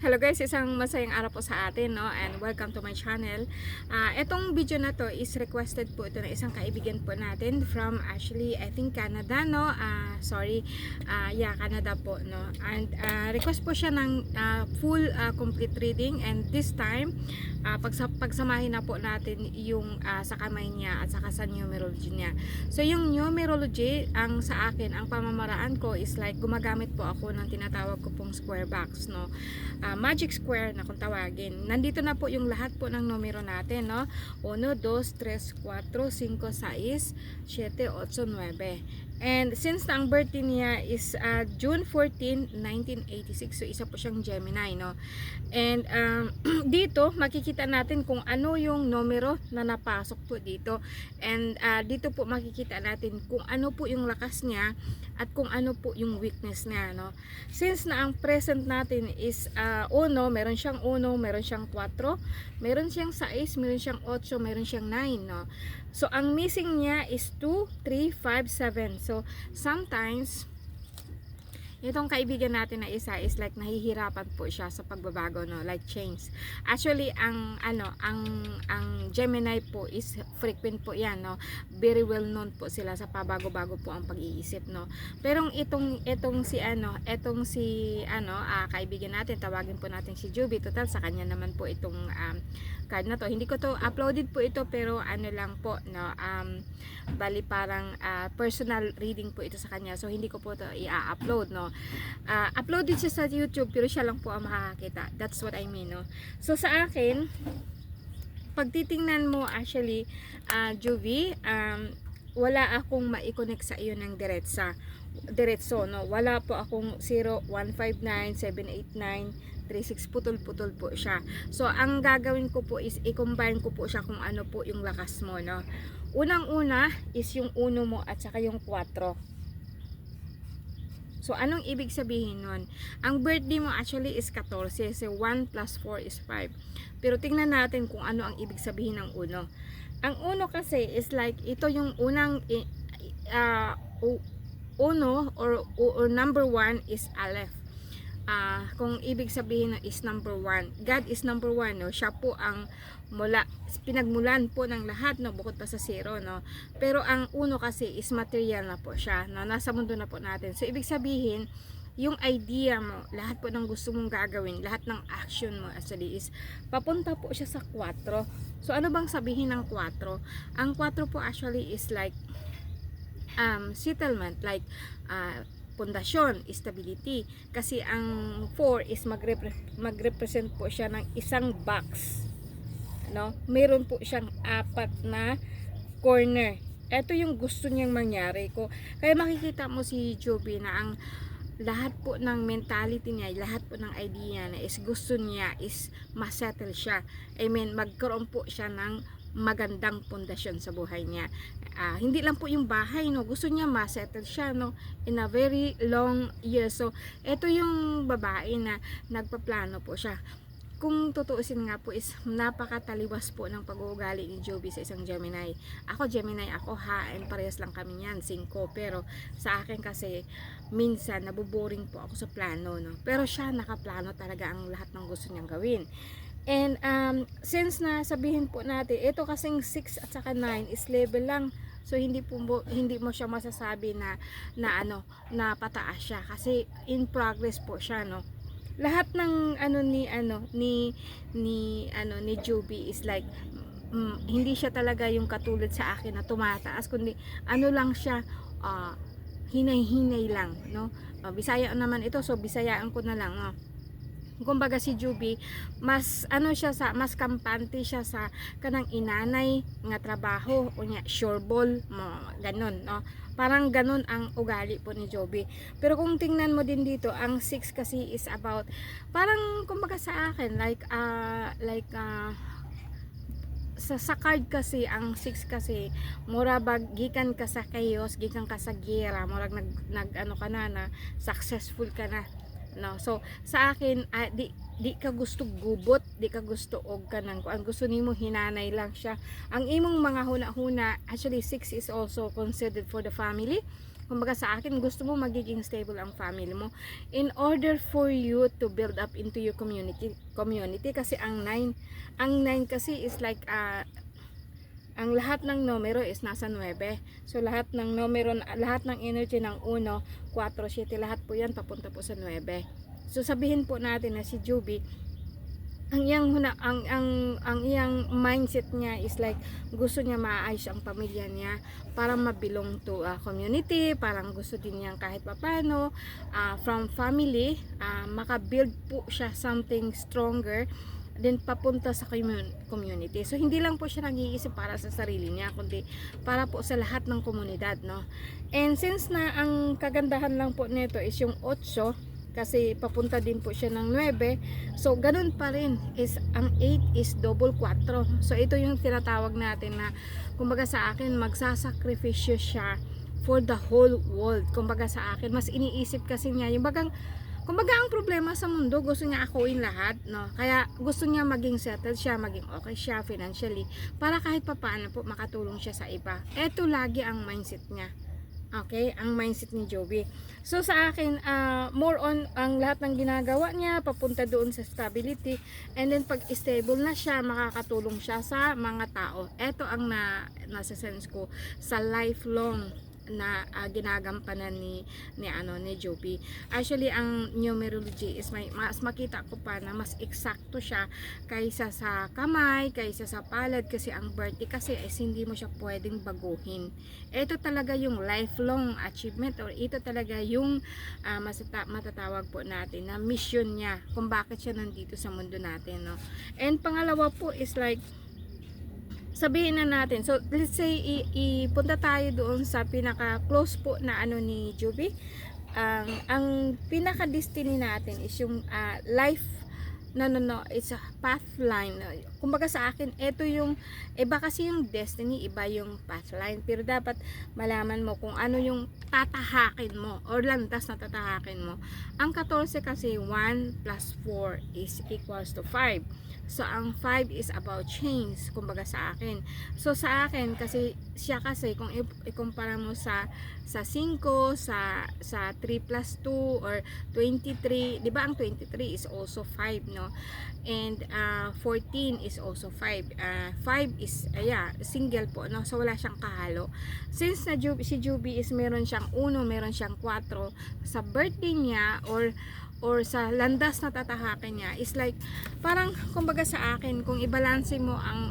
Hello guys, isang masayang araw po sa atin, no? And welcome to my channel. Etong video na to is requested po ito ng isang kaibigan po natin from actually I think Canada, no? Canada po, no? And request po siya ng full complete reading, and this time pagsamahin na po natin yung sa kamay niya at saka sa numerology niya. So yung numerology, ang sa akin, ang pamamaraan ko is like gumagamit po ako ng tinatawag ko pong square box, no? Magic square na kung tawagin. Nandito na po yung lahat po ng numero natin, no? 1, 2, 3, 4, 5, 6, 7, 8, 9. And since na ang birthday niya is June 14, 1986, so isa po siyang Gemini, no? And dito makikita natin kung ano yung numero na napasok po dito. And dito po makikita natin kung ano po yung lakas niya at kung ano po yung weakness niya, no? Since na ang present natin is 1, meron siyang 1, meron siyang 4, meron siyang 6, meron siyang 8, meron siyang 9, no? So ang missing niya is 2, 3, 5, 7. So sometimes itong kaibigan natin na isa is like nahihirapan po siya sa pagbabago, no, like change. Actually ang Gemini po is frequent po 'yan, no. Very well known po sila sa pabago-bago po ang pag-iisip, no. Pero itong si kaibigan natin, tawagin po natin si Juby. Total sa kanya naman po itong card na to. Hindi ko to uploaded po ito, pero ano lang po, no, bali parang personal reading po ito sa kanya. So hindi ko po to i-upload, no. Uploaded siya sa YouTube pero siya lang po ang makakakita. That's what I mean, no. So sa akin, pag titingnan mo actually, Juvie, wala akong mai-connect sa iyo ng diretso, no. Wala po akong 0, 159, 789, 36, putol-putol po siya. So ang gagawin ko po is i-combine ko po siya kung ano po yung lakas mo, no. Unang-una is yung 1 mo at saka yung 4. So, anong ibig sabihin nun? Ang birthday mo actually is 14. So, 1 plus 4 is 5. Pero tingnan natin kung ano ang ibig sabihin ng 1. Ang 1 kasi is like, ito yung unang, uno or number 1 is Aleph. Kung ibig sabihin is number 1. God is number 1, no? Siya po ang pinagmulan po ng lahat, no, bukod pa sa 0, no. Pero ang 1 kasi is material na po siya, no? Nasa mundo na po natin. So ibig sabihin, yung idea mo, lahat po ng gusto mong gagawin, lahat ng action mo actually is papunta po siya sa 4. So ano bang sabihin ng 4? Ang 4 po actually is like settlement, like pundasyon, stability. Kasi ang 4 is magrepresent po siya ng isang box, no? Meron po siyang 4 na corner. Ito yung gusto niyang mangyari ko. Kaya makikita mo si Joby na ang lahat po ng mentality niya, lahat po ng idea na is gusto niya is masettle siya. I mean, magkaroon po siya ng magandang pundasyon sa buhay niya. Hindi lang po yung bahay, no, gusto niya ma-settle siya, no, in a very long year. So ito yung babae na nagpaplano po siya. Kung tutuusin nga po is napakataliwas po ng pag-uugali ni Joby sa isang Gemini. Ako Gemini ako, and parehas lang kami niyan, 5. Pero sa akin kasi minsan naboboring po ako sa plano, no. Pero siya nakaplano talaga ang lahat ng gusto niyang gawin. And since na sabihin po natin, ito kasing 6 at saka 9 is level lang. So hindi mo siya masasabi na pataas siya kasi in progress po siya, no. Lahat ng ni Joby is like hindi siya talaga yung katulad sa akin na tumataas, kundi lang siya, hinay-hinay lang, no. Bisaya naman ito, so bisayaan ko na lang, no. Kumbaga si Juby, mas mas kampante siya sa kanang inanay nga trabaho, unya sureball mo, ganun, no. Parang ganun ang ugali po ni Joby. Pero kung tingnan mo din dito, ang 6 kasi is about, parang kumbaga sa akin like sa card kasi ang 6 kasi mura bag gikan ka sa chaos, gikan ka sa gera, murag nag ka na successful ka na, no. So sa akin, di ka gusto gubot, di ka gusto og kanang ang gusto nimo hinanay lang siya. Ang imong mga huna-huna, actually 6 is also considered for the family, Kumbaga sa akin, gusto mo magiging stable ang family mo in order for you to build up into your community kasi ang nine kasi is like ang lahat ng numero is nasa 9. So lahat ng numero, lahat ng energy ng 1, 4, 7, lahat po yan papunta po sa 9. So sabihin po natin na si Juby, ang iyang mindset niya is like gusto niya maayos ang pamilya niya para mabilong to community, parang gusto din niya kahit papano from family makabuild po siya something stronger then papunta sa community. So hindi lang po siya nag-iisip para sa sarili niya kundi para po sa lahat ng komunidad, no. And since na ang kagandahan lang po nito is yung 8 kasi papunta din po siya ng 9. So ganun pa rin is ang 8 is double 4. So ito yung tinatawag natin na kumbaga sa akin magsasakripisyo siya for the whole world. Kumbaga sa akin mas iniisip kasi niya yung kumbaga ang problema sa mundo, gusto niya akuin lahat, no? Kaya gusto niya maging settled siya, maging okay siya financially, para kahit papaano po makatulong siya sa iba. Ito lagi ang mindset niya. Okay? Ang mindset ni Joby. So sa akin, more on ang lahat ng ginagawa niya, papunta doon sa stability. And then pag stable na siya, makakatulong siya sa mga tao. Ito ang nasa sense ko sa lifelong na ginagampanan ni Joby. Actually ang numerology is mas makita ko pa na mas eksakto siya kaysa sa kamay, kaysa sa palad, kasi ang birthday kasi is hindi mo siya pwedeng baguhin. Ito talaga yung lifelong achievement, or ito talaga yung matatawag po natin na mission niya kung bakit siya nandito sa mundo natin, no. And pangalawa po is like sabihin na natin, so let's say ipunta tayo doon sa pinaka close po na ni Joby. Ang pinaka destiny natin is yung life it's a pathline. Kumbaga sa akin, ito yung iba kasi yung destiny, iba yung pathline, pero dapat malaman mo kung ano yung tatahakin mo or landas na tatahakin mo. Ang 14 kasi 1 plus 4 is equals to 5. So ang 5 is about change, kumbaga sa akin. So sa akin kasi siya kasi kung ikumpara mo sa 5, sa 3 plus 2 or 23, 'di ba ang 23 is also 5, no? And 14 is also 5. 5 is single po, no? So wala siyang kahalo. Since si Juby is meron siyang 1, meron siyang 4 sa birthday niya or sa landas na tatahakin niya is like parang kumbaga sa akin kung ibalanse mo ang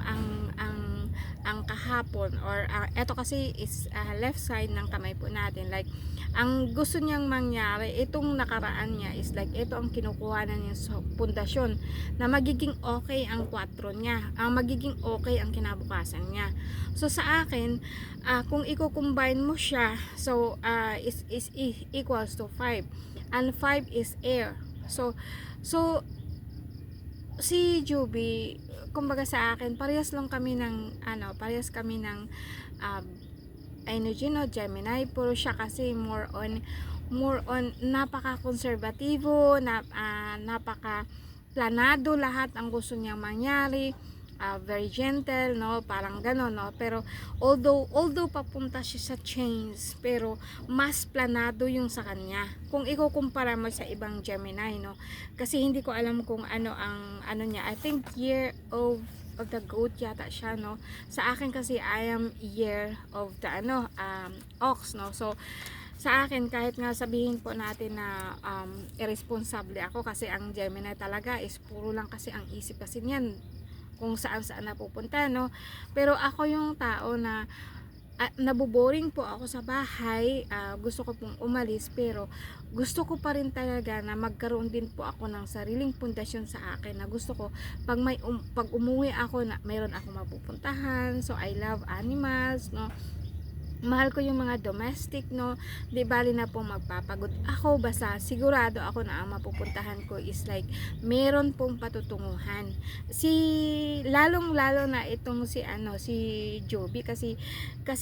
kahapon or eto kasi is left side ng kamay po natin, like ang gusto niyang mangyari itong nakaraan niya is like ito ang kinukuhanan niya sa pundasyon na magiging okay ang 4 niya, ang magiging okay ang kinabukasan niya. So sa akin kung i-combine mo siya, so is equals to 5, and 5 is air. So si Juby, kumbaga sa akin, parehas kami ng energy, no, Gemini. Pero siya kasi more on napaka-konserbatibo, napaka-planado lahat ang gusto niyang mangyari. Very gentle, no, parang gano'n, no. Pero although papunta siya sa change, pero mas planado yung sa kanya kung ikukumpara mo sa ibang Gemini, no. Kasi hindi ko alam kung ano niya. I think year of the goat yata siya, no. Sa akin kasi I am year of the ox, no. So sa akin, kahit nga sabihin po natin na irresponsible ako kasi ang Gemini talaga is puro lang kasi ang isip kasi niyan kung saan napupunta, no. Pero ako yung tao na naboboring po ako sa bahay, gusto ko pong umalis, pero gusto ko pa rin talaga na magkaroon din po ako ng sariling pundasyon sa akin, na gusto ko pag umuwi ako na mayroon ako mapupuntahan. So I love animals, no. Mahal ko yung mga domestic, no. Di bali na pong magpapagod ako, basta sigurado ako na ang mapupuntahan ko is like meron pong patutunguhan. Lalong na itong si Joby kasi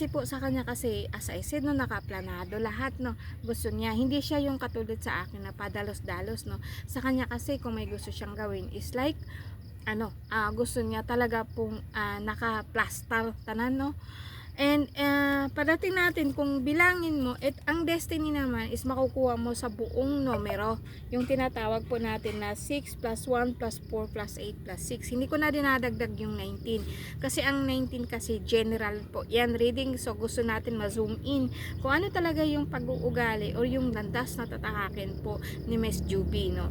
po sa kanya kasi as I said, no, nakaplanado lahat, no. Gusto niya, hindi siya yung katulad sa akin na padalos-dalos, no. Sa kanya kasi kung may gusto siyang gawin is like gusto niya talaga pong naka-plaster tanan, no. And padating natin kung bilangin mo, ang destiny naman is makukuha mo sa buong numero. Yung tinatawag po natin na 6 plus 1 plus 4 plus 8 plus 6. Hindi ko na dinadagdag yung 19. Kasi ang 19 kasi general po. Yan reading. So gusto natin ma-zoom in kung ano talaga yung pag-uugali or yung landas na tatahakin po ni Miss Juby, no?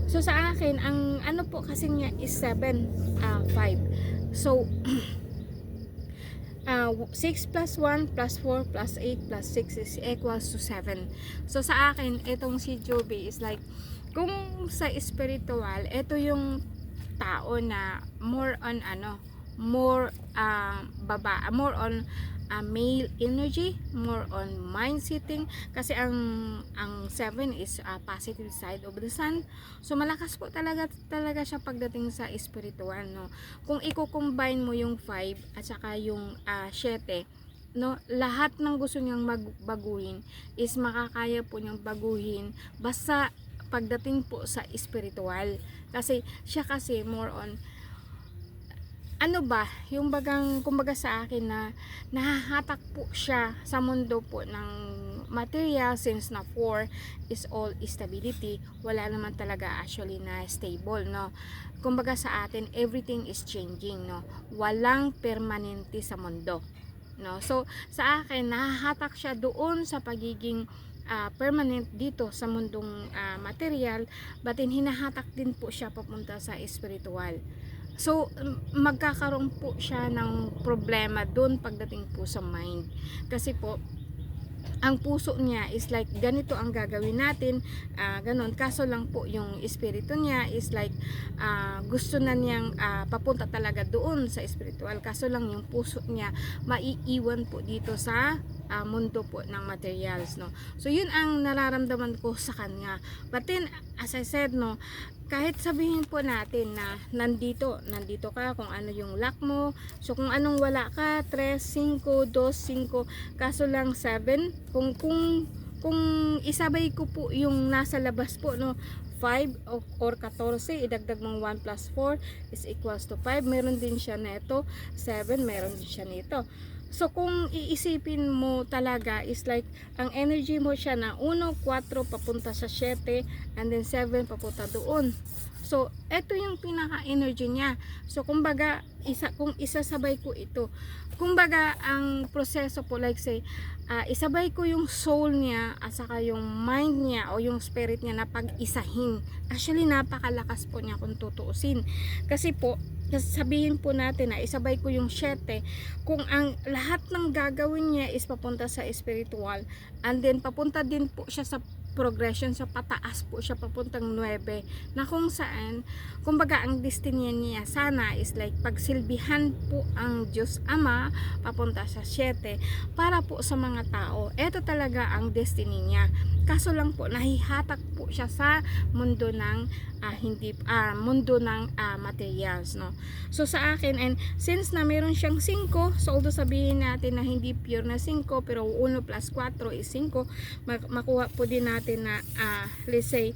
So sa akin, ang ano po kasi niya is 7, 5. So 6 plus 1 plus 4 plus 8 plus 6 is equals to 7. So sa akin, itong si Joby is like, kung sa spiritual, ito yung tao na more on more on male energy, more on mind setting, kasi ang 7 is positive side of the sun. So malakas po talaga siya pagdating sa spiritual, no? Kung i-combine mo yung 5 at saka yung 7, no, lahat ng gusto niyang baguhin is makakaya po niyang baguhin basta pagdating po sa spiritual. Kasi siya kasi more on ano ba, yung kumbaga sa akin na nahahatak po siya sa mundo po ng material, since na 4 is all stability, wala naman talaga actually na stable, no? Kumbaga sa atin, everything is changing, no? Walang permanente sa mundo, no? So sa akin, nahahatak siya doon sa pagiging permanent dito sa mundong material, but hinahatak din po siya papunta sa spiritual. So magkakaroon po siya ng problema doon pagdating po sa mind, kasi po ang puso niya is like ganito ang gagawin natin, ganon. Kaso lang po yung espiritu niya is like gusto na niyang papunta talaga doon sa spiritual, kaso lang yung puso niya maiiwan po dito sa mundo po ng materials, no? So yun ang nararamdaman ko sa kanya. But then as I said, no, kahit sabihin po natin na nandito ka, kung ano yung luck mo, so kung anong wala ka, 3, 5, 2, 5, kaso lang 7, kung isabay ko po yung nasa labas po, no, 5 or 14, idagdag mong 1 plus 4 is equals to 5, meron din siya nito, 7, meron din siya nito. So kung iisipin mo talaga is like ang energy mo siya na 1, 4 papunta sa 7 and then 7 papunta doon. So ito yung pinaka-energy niya. So kumbaga kung isasabay ko ito, kumbaga ang proseso po, like say isabay ko yung soul niya at saka yung mind niya o yung spirit niya na pag-isahin. Actually napakalakas po niya kung tutuusin. Kasi po sabihin po natin na isabay ko yung 7, kung ang lahat ng gagawin niya is papunta sa spiritual, and then papunta din po siya sa progression, sa pataas po siya papuntang 9, na kung saan kumbaga ang destiny niya sana is like pagsilbihan po ang Diyos Ama papunta sa 7 para po sa mga tao. Ito talaga ang destiny niya, kaso lang po nahihatak po siya sa mundo ng mundo ng materials, no? So sa akin, and since na meron siyang 5, so although sabihin natin na hindi pure na 5, pero 1 plus 4 is 5, makuha po din natin na let's say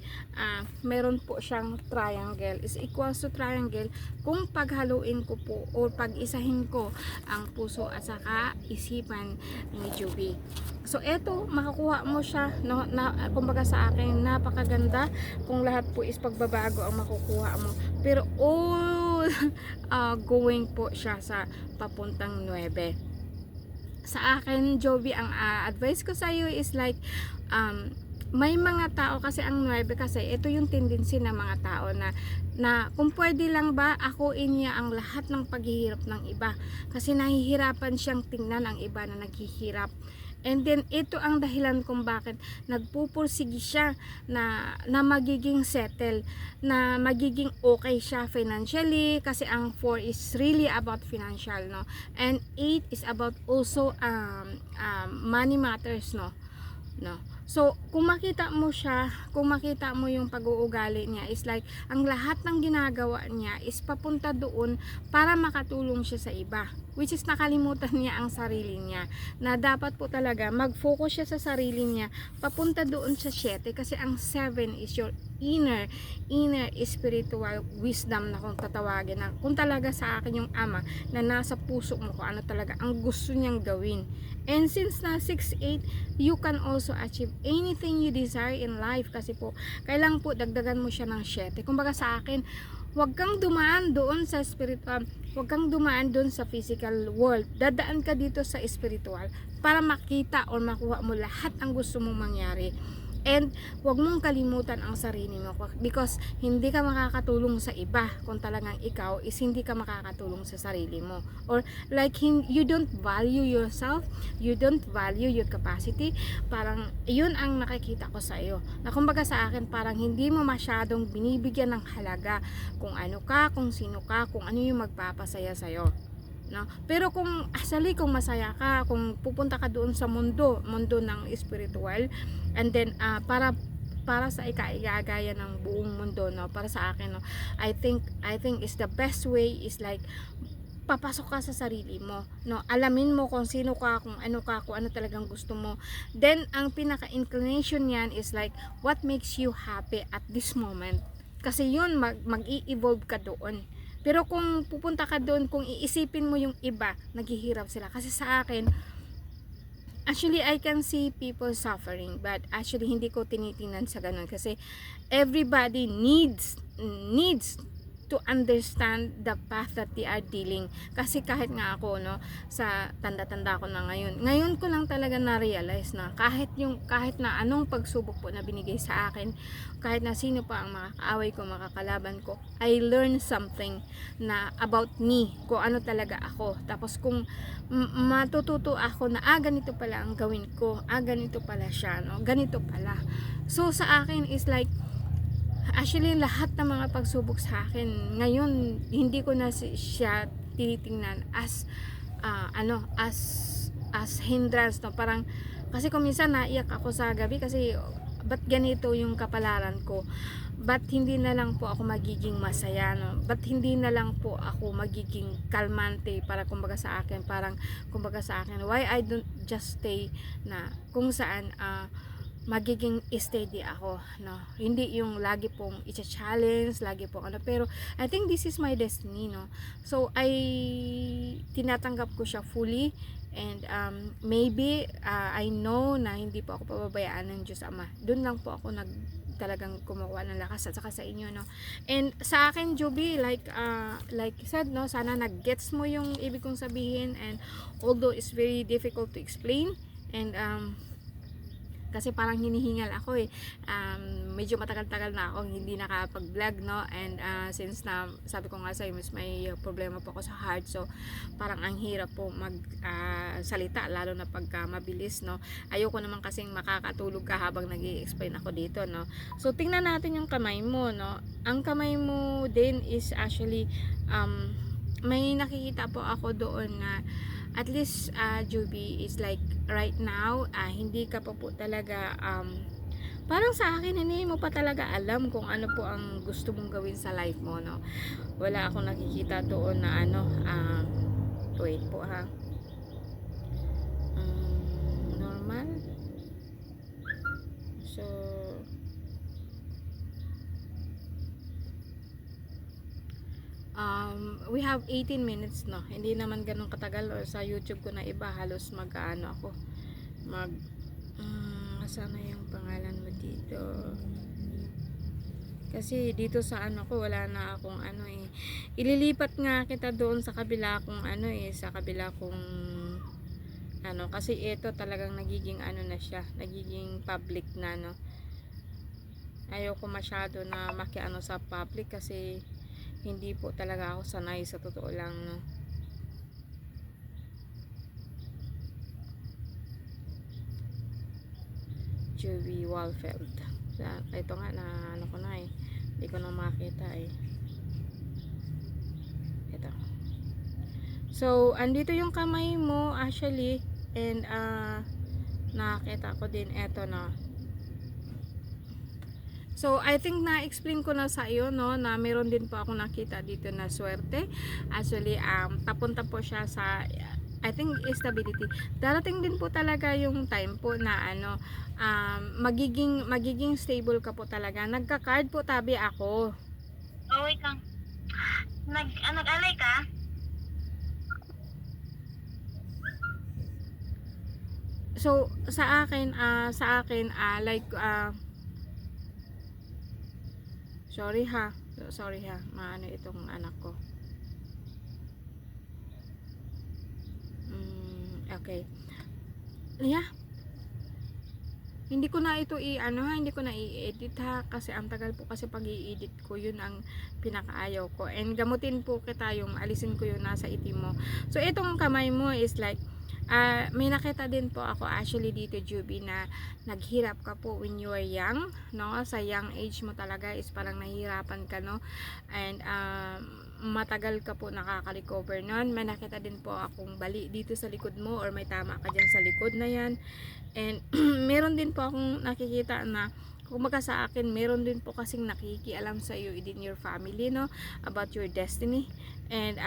meron po siyang triangle is equals to triangle kung paghaluin ko po o pag-isahin ko ang puso at saka isipan ni Juby. So eto, makakuha mo siya, no, kumbaga sa akin napakaganda kung lahat po is pagbabago ang makukuha mo, pero all going po siya sa papuntang 9. Sa akin, Joby, ang advice ko sa iyo is like may mga tao kasi ang 9 kasi ito yung tendency ng mga tao na kung pwede lang ba akuin niya ang lahat ng paghihirap ng iba, kasi nahihirapan siyang tingnan ang iba na naghihirap. And then ito ang dahilan kung bakit nagpupursigi siya na magiging settle, na magiging okay siya financially, kasi ang 4 is really about financial, no? And 8 is about also money matters, no? So kung makita mo siya, kung makita mo yung pag-uugali niya is like ang lahat ng ginagawa niya is papunta doon para makatulong siya sa iba, which is nakalimutan niya ang sarili niya, na dapat po talaga mag-focus siya sa sarili niya papunta doon sa 7, kasi ang 7 is your inner spiritual wisdom na kung tatawagin, na kung talaga sa akin yung ama na nasa puso mo kung ano talaga ang gusto niyang gawin. And since na 6'8", you can also achieve anything you desire in life, kasi po kailangan po dagdagan mo siya ng 7. Kumbaga sa akin, huwag kang dumaan doon sa spiritual, huwag kang dumaan doon sa physical world. Dadaan ka dito sa spiritual para makita o makuha mo lahat ang gusto mong mangyari. And huwag mong kalimutan ang sarili mo, because hindi ka makakatulong sa iba kung talagang ikaw is hindi ka makakatulong sa sarili mo. Or like you don't value yourself, you don't value your capacity. Parang yun ang nakikita ko sa iyo. Na kumbaga sa akin, parang hindi mo masyadong binibigyan ng halaga kung ano ka, kung sino ka, kung ano yung magpapasaya sa iyo. No? Pero kung kung masaya ka, kung pupunta ka doon sa mundo ng spiritual, and then para sa ikaigagaya ng buong mundo, no, para sa akin, no, I think is the best way is like papasok ka sa sarili mo, no, alamin mo kung sino ka, kung ano talagang gusto mo. Then ang pinaka inclination niyan is like what makes you happy at this moment, kasi yun mag-i-evolve ka doon. Pero kung pupunta ka doon, kung iisipin mo yung iba, naghihirap sila. Kasi sa akin, actually, I can see people suffering, but actually, hindi ko tinitingnan sa ganun. Kasi everybody needs to understand the path that they are dealing. Kasi kahit nga ako, no, sa tanda-tanda ko na ngayon ko lang talaga na-realize na kahit na anong pagsubok po na binigay sa akin, kahit na sino pa ang makakaaway ko, makakalaban ko, I learn something na about me, kung ano talaga ako. Tapos kung matututo ako na ganito pala ang gawin ko, ganito pala siya, no, ganito pala. So sa akin is like, actually lahat ng mga pagsubok sa akin ngayon, hindi ko na siya tinitingnan as as hindrance, no. Parang kasi kung minsan naiyak ako sa gabi kasi ba't ganito yung kapalaran ko, ba't hindi na lang po ako magiging masaya, no? Ba't hindi na lang po ako magiging kalmante, para kumbaga sa akin, why I don't just stay na kung saan magiging steady ako, no? Hindi yung lagi pong i-challenge, lagi pong pero I think this is my destiny, no? So tinatanggap ko siya fully, and maybe I know na hindi po ako pababayaan ng Diyos Ama. Doon lang po ako talagang kumukuha ng lakas, at saka sa inyo, no? And sa akin, Joby, like you said, no, sana nag-gets mo yung ibig kong sabihin, and although it's very difficult to explain, and kasi parang hinihingal ako medyo matagal-tagal na akong hindi nakapag-vlog, no, and since na sabi ko nga sa'yo, may problema po ako sa heart, so parang ang hirap po salita, lalo na pagka mabilis, no. Ayoko naman kasing makakatulog ka habang nag-i-explain ako dito, no. So tingnan natin yung kamay mo, no. Ang kamay mo din is actually may nakikita po ako doon na at least Joby is like right now hindi ka pa po talaga parang sa akin hindi mo pa talaga alam kung ano po ang gusto mong gawin sa life mo, no. Wala akong nakikita doon na wait po ha, normal. So we have 18 minutes, no. Hindi naman ganun katagal, or sa YouTube ko na iba halos ako sana yung pangalan mo dito, kasi dito sa ko wala na akong ililipat nga kita doon sa kabila kong sa kabila kong kasi ito talagang nagiging na siya, nagiging public na, no. Ayoko masyado na sa public kasi hindi po talaga ako sanay, sa totoo lang, no. Joby Walfeld. Ito nga na ko na hindi ko na makita ito. So andito yung kamay mo actually, and nakita ko din ito, no. So I think na-explain ko na sa iyo, no, na meron din po ako nakita dito na swerte. Actually papunta po siya sa I think stability. Darating din po talaga yung time po na ano, magiging stable ka po talaga. Nagka-card po tabi ako. Oh, wait lang. Nag-alay ka? So sa akin like sorry ha. Maano itong anak ko. Okay. Yeah. Hindi ko na ito hindi ko na i-edit ha, kasi ang tagal po kasi pag i-edit ko, yun ang pinakaayaw ko. And gamutin po kita yung alisin ko yung nasa itim mo. So itong kamay mo is like may nakita din po ako actually dito, Juby, na naghirap ka po when you were young, no? Sa young age mo talaga is parang nahihirapan ka, no? And matagal ka po nakaka-recover nun. May nakita din po akong bali dito sa likod mo, or may tama ka dyan sa likod na yan. And meron din po akong nakikita na kumbaga sa akin, meron din po kasing nakikialam sa iyo within your family, no? About your destiny. And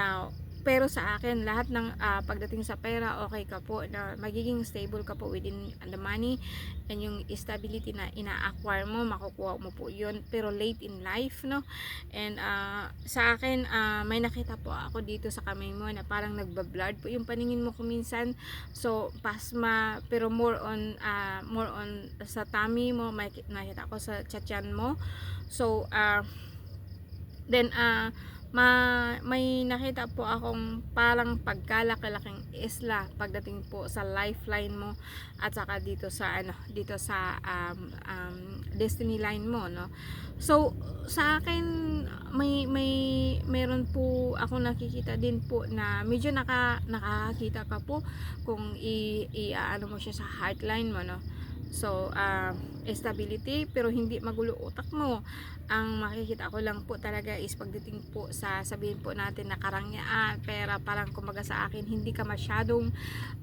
pero sa akin, lahat ng pagdating sa pera, okay ka po, na magiging stable ka po within the money, and yung stability na ina-acquire mo, makukuha mo po yun, pero late in life, no? And sa akin, may nakita po ako dito sa kamay mo na parang nagba-blurred po yung paningin mo kuminsan. So pasma, pero more on sa tummy mo, may nakita ko sa tiyan mo. So then may nakita po akong parang pagkalaki-laking isla pagdating po sa lifeline mo, at saka dito sa destiny line mo, no? So sa akin, meron po ako nakikita din po na medyo nakakita ka po kung ano mo siya sa heartline mo, no? So stability, pero hindi magulo utak mo. Ang makikita ko lang po talaga is pagdating po sa, sabihin po natin na karangyaan, pera, parang kumbaga sa akin, hindi ka masyadong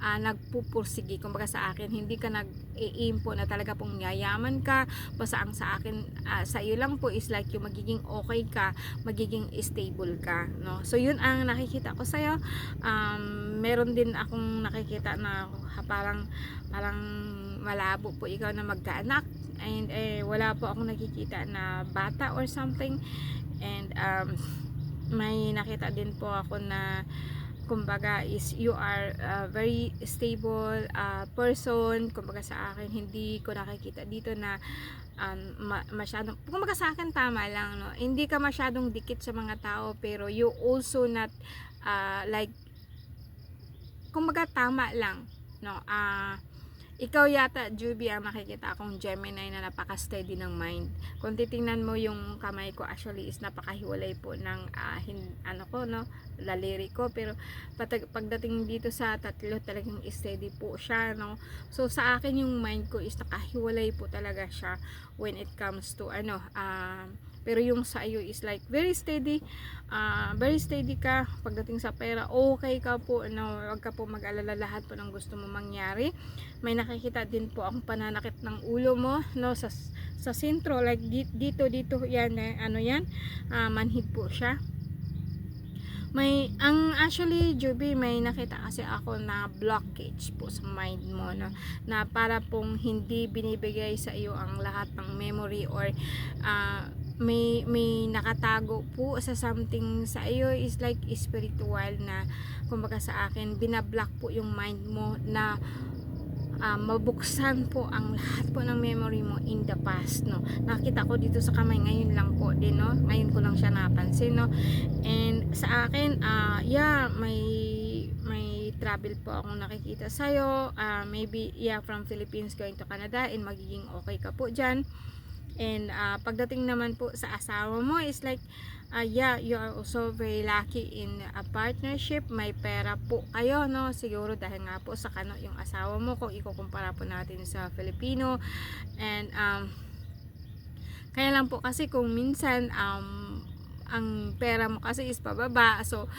nagpupursige. Kumbaga sa akin, hindi ka nag-aim po na talaga pong yayaman ka. Basta ang sa akin, sa iyo lang po is like yung magiging okay ka, magiging stable ka, no? So yun ang nakikita ko sa'yo. Meron din akong nakikita na parang malabo po ikaw na magkaanak, and wala po akong nakikita na bata or something. And may nakita din po ako na kumbaga is you are a very stable person. Kumbaga sa akin, hindi ko nakikita dito na masyadong, kumbaga sa akin tama lang, no? Hindi ka masyadong dikit sa mga tao, pero you also not like, kumbaga tama lang, no? Ikaw yata, Juby, ang makikita akong Gemini na napaka-steady ng mind. Kung titingnan mo yung kamay ko, actually is napakahiwalay po ng laliri ko. Pero pagdating dito sa tatlo, talagang steady po siya, no? So sa akin, yung mind ko is nakahiwalay po talaga siya when it comes to pero yung sa iyo is like very steady ka pagdating sa pera. Okay ka po, no? Huwag ka po mag-alala, lahat po ng gusto mo mangyari. May nakikita din po akong pananakit ng ulo mo, no? Sa sentro, like dito yan, manhid po siya. Actually, Juby, may nakita kasi ako na blockage po sa mind mo, no? Na para pong hindi binibigay sa iyo ang lahat ng memory, or may nakatago po sa something sa iyo is like spiritual na, kumbaga sa akin, binablock po yung mind mo na mabuksan po ang lahat po ng memory mo in the past, no? Nakita ko dito sa kamay ngayon lang po din, no? Ngayon ko lang siya napansin, no? And sa akin, may travel po akong nakikita sa'yo, maybe from Philippines going to Canada, and magiging okay ka po dyan. And pagdating naman po sa asawa mo is like you are also very lucky in a partnership. May pera po kayo, no? Siguro dahil nga po sa yung asawa mo, kung ikukumpara po natin sa Filipino. And kaya lang po kasi kung minsan ang pera mo kasi is pababa, so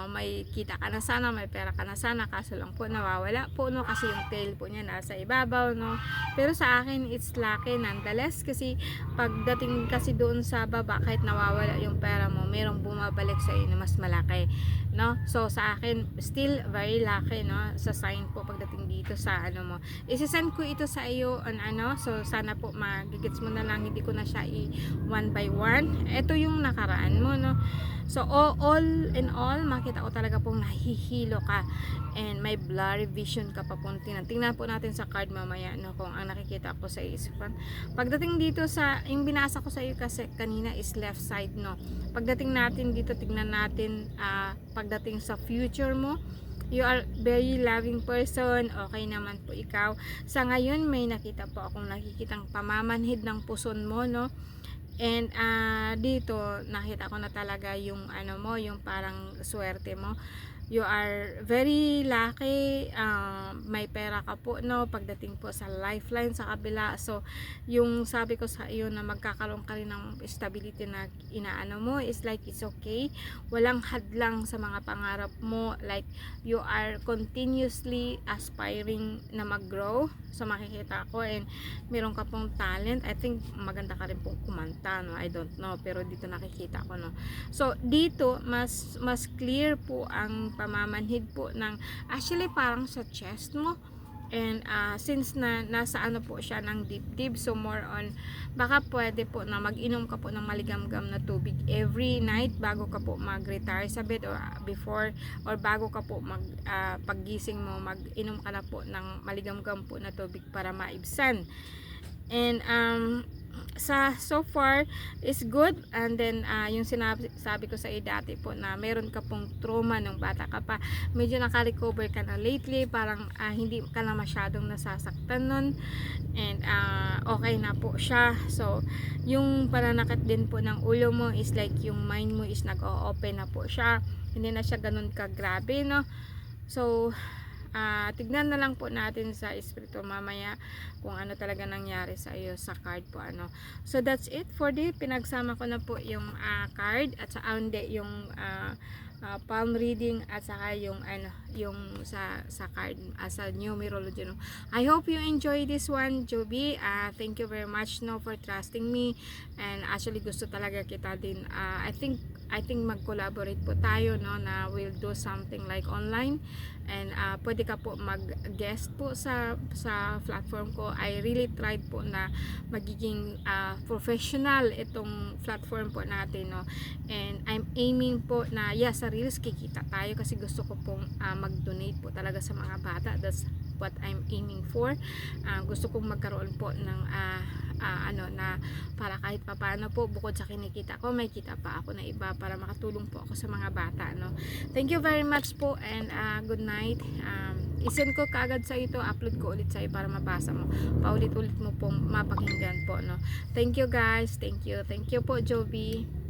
may kita ka na sana, may pera ka na sana, kaso lang po nawawala po, no? Kasi yung tail po niya nasa ibabaw, no? Pero sa akin, it's lucky nonetheless, kasi pagdating kasi doon sa baba, kahit nawawala yung pera mo, merong bumabalik sa iyo na mas malaki, no? So sa akin still very lucky, no, sa sign po pagdating dito sa ano mo. Isi-send ko ito sa iyo on ano, so sana po magigets mo na lang, hindi ko na siya one by one. Ito yung nakaraan mo, no. So all in all, makita ko talaga pong nahihilo ka and may blurry vision ka pa pong tingnan po natin sa card mamaya, no, kung ang nakikita ko sa isipan. Pagdating dito sa yung binasa ko sa iyo kasi kanina is left side, no. Pagdating natin dito, tignan natin pagdating sa future mo, you are very loving person, okay naman po ikaw. Sa ngayon may nakita po akong nakikitang pamamanhid ng puson mo, no. And dito nakita ko na talaga yung ano mo, yung parang swerte mo. You are very lucky, may pera ka po, no, pagdating po sa lifeline sa kabila. So yung sabi ko sa iyo na magkakaroon ka rin ng stability na inaano mo is like it's okay, walang hadlang sa mga pangarap mo, like you are continuously aspiring na mag-grow. So makikita ko, and meron ka pong talent. I think maganda ka rin pong kumanta, no, I don't know, pero dito nakikita ko, no. So dito mas clear po ang pamamanhid po ng actually parang sa chest mo, and since na nasa ano po siya ng dibdib, so more on baka pwede po na mag-inom ka po ng maligamgam na tubig every night bago ka po mag-retire sa bed, or before or bago ka po paggising mo, mag-inom ka na po ng maligamgam po na tubig para maibsan. And sa so far is good. And then yung sabi ko sa iyo dati po na meron ka pong trauma nung bata ka pa, medyo naka-recover ka na lately, parang hindi ka na masyadong nasasaktan nun, and okay na po siya. So yung pananakit din po ng ulo mo is like yung mind mo is nag-o-open na po siya, hindi na siya ganun kagrabe, no. So tignan na lang po natin sa espiritu mamaya kung ano talaga nangyari sa iyo sa card po, ano. So that's it for the pinagsama ko na po yung card at sa yung palm reading at saka yung ano, yung sa card sa numerology, no. I hope you enjoy this one, Joby. Thank you very much, no, for trusting me, and actually gusto talaga kita din. I think mag-collaborate po tayo, no, na we'll do something like online, and pwede ka po mag-guest po sa platform ko. I really tried po na magiging professional itong platform po natin, no, and I'm aiming po na sa reels kikita tayo kasi gusto ko pong mag-donate po talaga sa mga bata. That's what I'm aiming for. Gusto kong magkaroon po ng ano na para kahit papaano po, bukod sa kinikita ko, may kita pa ako na iba para makatulong po ako sa mga bata, no. Thank you very much po, and good night. I-send ko kaagad sa ito, upload ko ulit sa iyo para mabasa mo, paulit-ulit mo pong mapakinggan po, no. Thank you guys, thank you po, Joby.